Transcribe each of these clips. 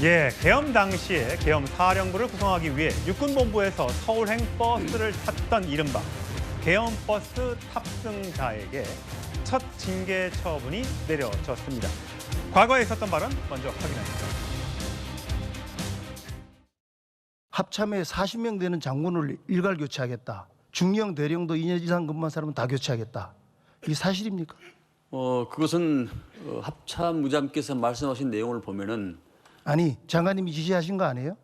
예, 계엄 당시에 계엄 사령부를 구성하기 위해 육군본부에서 서울행 버스를 탔던 이른바 계엄버스 탑승자에게 첫 징계 처분이 내려졌습니다. 과거에 있었던 발언 먼저 확인합니다. 합참에 40명 되는 장군을 일괄 교체하겠다. 중령, 대령도 2년 이상 근무한 사람은 다 교체하겠다. 이게 사실입니까? 그것은 합참 무장께서 말씀하신 내용을 보면은 아니, 장관님이 지시하신 거 아니에요?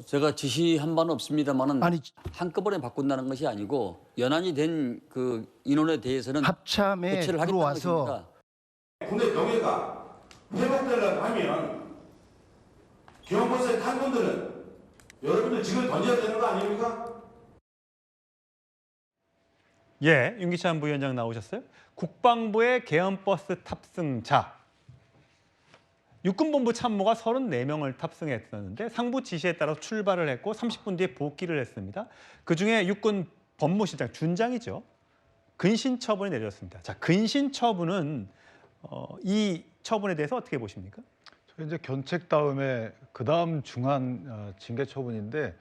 제가 지시한 바는 없습니다만은 아니, 한꺼번에 바꾼다는 것이 아니고 연한이 된 그 인원에 대해서는 합참에 교체를 하겠다는 들어와서 것입니다. 군의 명예가 회복되려고 하면 계엄버스에 탄 분들은 여러분들 지금 던져야 되는 거 아닙니까? 예, 윤기찬 부위원장 나오셨어요. 국방부의 계엄버스 탑승자. 육군본부 참모가 34명을 탑승했었는데 상부 지시에 따라서 출발을 했고 30분 뒤에 복귀를 했습니다. 그중에 육군 법무실장 준장이죠. 근신 처분이 내려졌습니다. 자, 근신 처분은 이 처분에 대해서 어떻게 보십니까? 저희 이제 견책 다음에 그 다음 중한 징계 처분인데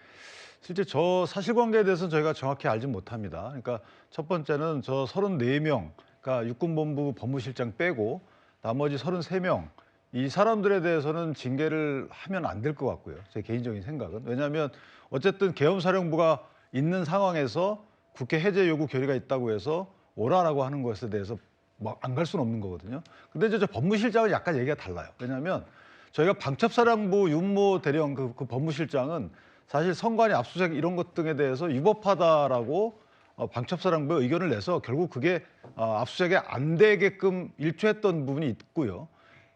실제 저 사실관계에 대해서는 저희가 정확히 알지 못합니다. 그러니까 첫 번째는 저 34명, 그러니까 육군본부 법무실장 빼고 나머지 33명 이 사람들에 대해서는 징계를 하면 안 될 것 같고요. 제 개인적인 생각은. 왜냐하면 어쨌든 계엄사령부가 있는 상황에서 국회 해제 요구 결의가 있다고 해서 오라라고 하는 것에 대해서 막 안 갈 수는 없는 거거든요. 근데 이제 저 법무실장은 약간 얘기가 달라요. 왜냐하면 저희가 방첩사령부 윤모 대령 그 법무실장은 사실 선관위 압수수색 이런 것 등에 대해서 위법하다라고 방첩사령부에 의견을 내서 결국 그게 압수수색에 안 되게끔 일조했던 부분이 있고요.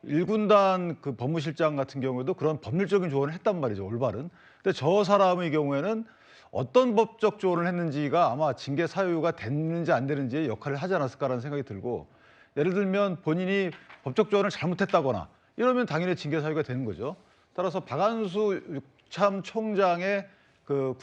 1군단 그 법무실장 같은 경우에도 그런 법률적인 조언을 했단 말이죠, 올바른. 근데 저 사람의 경우에는 어떤 법적 조언을 했는지가 아마 징계 사유가 됐는지 안 되는지의 역할을 하지 않았을까라는 생각이 들고, 예를 들면 본인이 법적 조언을 잘못했다거나 이러면 당연히 징계 사유가 되는 거죠. 따라서 박한수 육참 총장의 그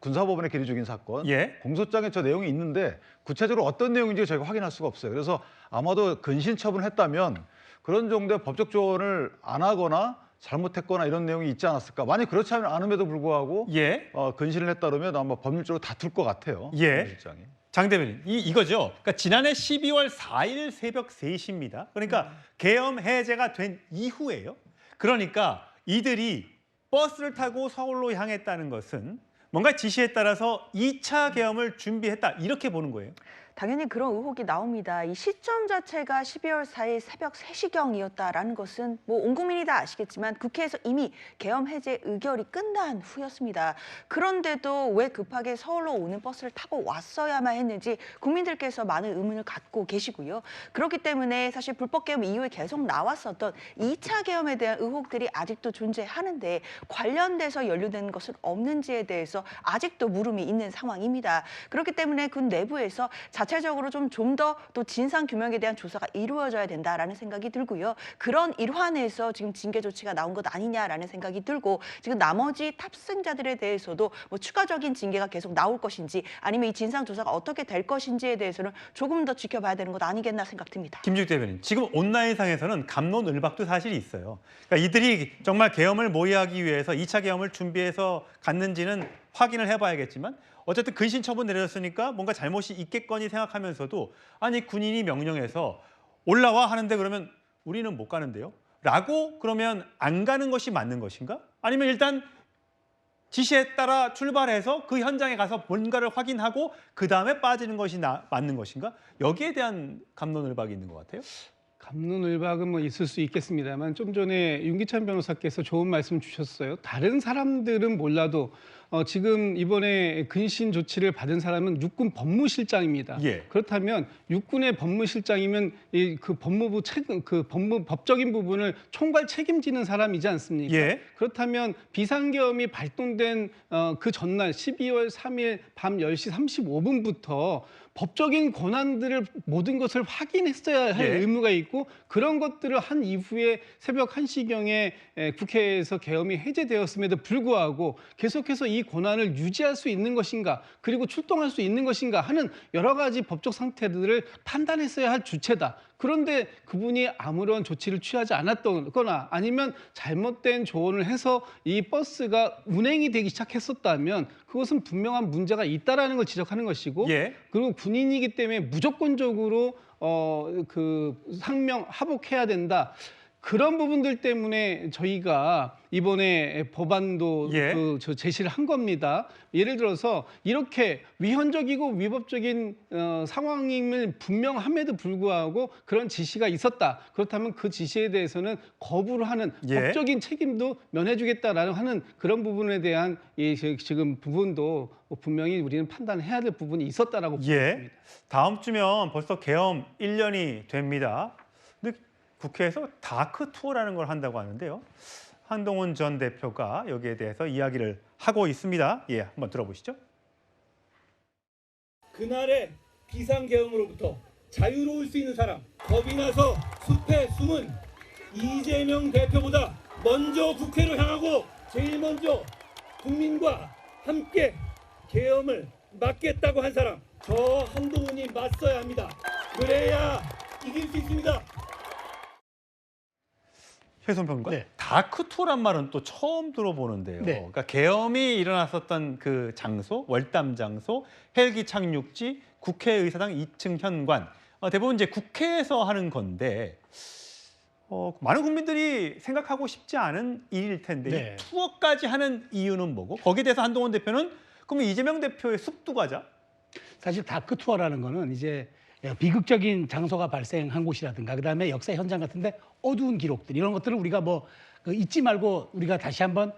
군사법원의 계리 중인 사건, 예. 공소장에 저 내용이 있는데 구체적으로 어떤 내용인지 저희가 확인할 수가 없어요. 그래서 아마도 근신 처분을 했다면 그런 정도의 법적 조언을 안 하거나 잘못했거나 이런 내용이 있지 않았을까. 만약 그렇지 않음에도 불구하고 예. 근신을 했다 그러면 아마 법률적으로 다툴 것 같아요. 예. 실장이. 장 대변인, 이거죠. 그러니까 지난해 12월 4일 새벽 3시입니다. 그러니까 계엄 해제가 된 이후예요. 그러니까 이들이 버스를 타고 서울로 향했다는 것은 뭔가 지시에 따라서 2차 계엄을 준비했다 이렇게 보는 거예요. 당연히 그런 의혹이 나옵니다. 이 시점 자체가 12월 4일 새벽 3시경이었다라는 것은 뭐 온 국민이 다 아시겠지만 국회에서 이미 계엄 해제 의결이 끝난 후였습니다. 그런데도 왜 급하게 서울로 오는 버스를 타고 왔어야만 했는지 국민들께서 많은 의문을 갖고 계시고요. 그렇기 때문에 사실 불법 계엄 이후에 계속 나왔었던 2차 계엄에 대한 의혹들이 아직도 존재하는데 관련돼서 연루된 것은 없는지에 대해서 아직도 물음이 있는 상황입니다. 그렇기 때문에 군 내부에서 자체적으로 좀 더 또 진상 규명에 대한 조사가 이루어져야 된다라는 생각이 들고요. 그런 일환에서 지금 징계 조치가 나온 것 아니냐라는 생각이 들고, 지금 나머지 탑승자들에 대해서도 뭐 추가적인 징계가 계속 나올 것인지 아니면 이 진상 조사가 어떻게 될 것인지에 대해서는 조금 더 지켜봐야 되는 것 아니겠나 생각됩니다. 김주익 대변인, 지금 온라인상에서는 갑론을박도 사실이 있어요. 그러니까 이들이 정말 계엄을 모의하기 위해서 2차 계엄을 준비해서 갔는지는 확인을 해봐야겠지만 어쨌든 근신 처분 내렸으니까 뭔가 잘못이 있겠거니 생각하면서도 아니 군인이 명령해서 올라와 하는데 그러면 우리는 못 가는데요? 라고 그러면 안 가는 것이 맞는 것인가? 아니면 일단 지시에 따라 출발해서 그 현장에 가서 뭔가를 확인하고 그다음에 빠지는 것이 맞는 것인가? 여기에 대한 갑론을박이 있는 것 같아요. 갑론을박은 뭐 있을 수 있겠습니다만 좀 전에 윤기찬 변호사께서 좋은 말씀 주셨어요. 다른 사람들은 몰라도 지금 이번에 근신 조치를 받은 사람은 육군 법무실장입니다. 예. 그렇다면 육군의 법무실장이면 그 법무부 법적인 부분을 총괄 책임지는 사람이지 않습니까? 예. 그렇다면 비상계엄이 발동된 그 전날 12월 3일 밤 10시 35분부터 법적인 권한들을 모든 것을 확인했어야 할 예. 의무가 있고, 그런 것들을 한 이후에 새벽 1시경에 국회에서 계엄이 해제되었음에도 불구하고 계속해서 이 권한을 유지할 수 있는 것인가, 그리고 출동할 수 있는 것인가 하는 여러 가지 법적 상태들을 판단했어야 할 주체다. 그런데 그분이 아무런 조치를 취하지 않았거나 아니면 잘못된 조언을 해서 이 버스가 운행이 되기 시작했었다면 그것은 분명한 문제가 있다라는 걸 지적하는 것이고 예. 그리고 군인이기 때문에 무조건적으로 그 상명 하복해야 된다. 그런 부분들 때문에 저희가 이번에 법안도 예. 제시를 한 겁니다. 예를 들어서 이렇게 위헌적이고 위법적인 상황임을 분명함에도 불구하고 그런 지시가 있었다. 그렇다면 그 지시에 대해서는 거부를 하는 예. 법적인 책임도 면해주겠다라는 하는 그런 부분에 대한 지금 부분도 분명히 우리는 판단해야 될 부분이 있었다라고 보고 예. 있습니다. 다음 주면 벌써 계엄 1년이 됩니다. 근데 국회에서 다크 투어라는 걸 한다고 하는데요. 한동훈 전 대표가 여기에 대해서 이야기를 하고 있습니다. 예, 한번 들어보시죠. 그날의 비상계엄으로부터 자유로울 수 있는 사람, 겁이 나서 숲에 숨은 이재명 대표보다 먼저 국회로 향하고 제일 먼저 국민과 함께 계엄을 막겠다고 한 사람, 저 한동훈이 맞서야 합니다. 그래야 이길 수 있습니다. 최선 평론가, 네. 다크 투어란 말은 또 처음 들어보는데요. 네. 그러니까 계엄이 일어났었던 그 장소, 월담 장소, 헬기 착륙지, 국회의사당 2층 현관, 대부분 이제 국회에서 하는 건데 많은 국민들이 생각하고 싶지 않은 일일 텐데 네. 이 투어까지 하는 이유는 뭐고? 거기에 대해서 한동훈 대표는 그러면 이재명 대표의 숲두과자? 사실 다크 투어라는 거는 이제 비극적인 장소가 발생한 곳이라든가 그다음에 역사 현장 같은데 어두운 기록들 이런 것들을 우리가 그 잊지 말고 우리가 다시 한번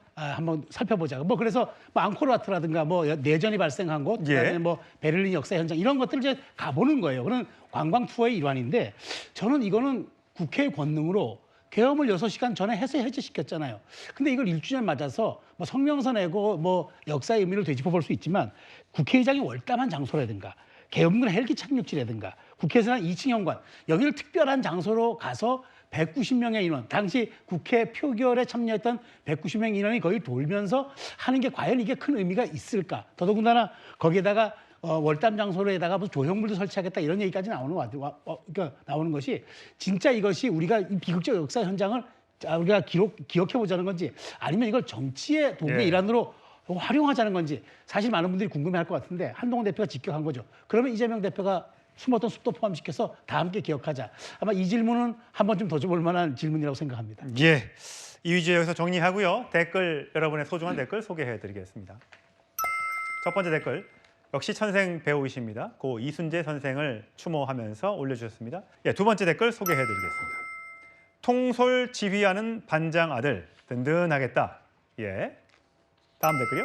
살펴보자. 그래서 앙코르와트라든가 내전이 발생한 곳, 그다음에 예. 베를린 역사 현장 이런 것들을 이제 가보는 거예요. 그런 관광 투어의 일환인데 저는 이거는 국회의 권능으로 계엄을 6시간 전에 해서 해제시켰잖아요. 근데 이걸 1주년 맞아서 성명서 내고 역사의 의미를 되짚어 볼 수 있지만 국회의장이 월담한 장소라든가 계엄군 헬기 착륙지라든가 국회에서 한 2층 현관 여기를 특별한 장소로 가서 190명의 인원, 당시 국회 표결에 참여했던 190명 인원이 거의 돌면서 하는 게 과연 이게 큰 의미가 있을까? 더더군다나 거기에다가 월담 장소로에다가 무슨 조형물도 설치하겠다 이런 얘기까지 그러니까 나오는 것이 진짜 이것이 우리가 이 비극적 역사 현장을 우리가 기억해 보자는 건지 아니면 이걸 정치의 도구의 예. 일환으로 활용하자는 건지 사실 많은 분들이 궁금해할 것 같은데 한동훈 대표가 직격한 거죠. 그러면 이재명 대표가 숨었던 숲도 포함시켜서 다 함께 기억하자. 아마 이 질문은 한 번쯤 더 줘볼 만한 질문이라고 생각합니다. 예. 이 위주에 여기서 정리하고요. 댓글, 여러분의 소중한 댓글 소개해드리겠습니다. 첫 번째 댓글. 역시 천생 배우이십니다. 고 이순재 선생을 추모하면서 올려주셨습니다. 예, 두 번째 댓글 소개해드리겠습니다. 통솔 지휘하는 반장 아들 든든하겠다. 예. 다음 댓글이요.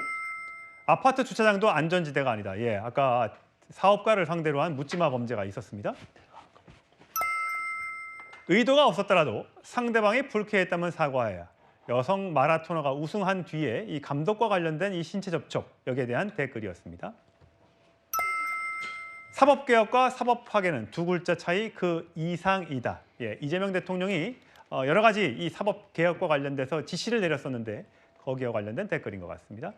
아파트 주차장도 안전지대가 아니다. 예, 아까 사업가를 상대로 한 묻지마 범죄가 있었습니다. 의도가 없었더라도 상대방이 불쾌했다면 사과해야. 여성 마라토너가 우승한 뒤에 이 감독과 관련된 이 신체 접촉 여기에 대한 댓글이었습니다. 사법개혁과 사법파괴는 두 글자 차이 그 이상이다. 예, 이재명 대통령이 여러 가지 이 사법개혁과 관련돼서 지시를 내렸었는데 거기와 관련된 댓글인 것 같습니다.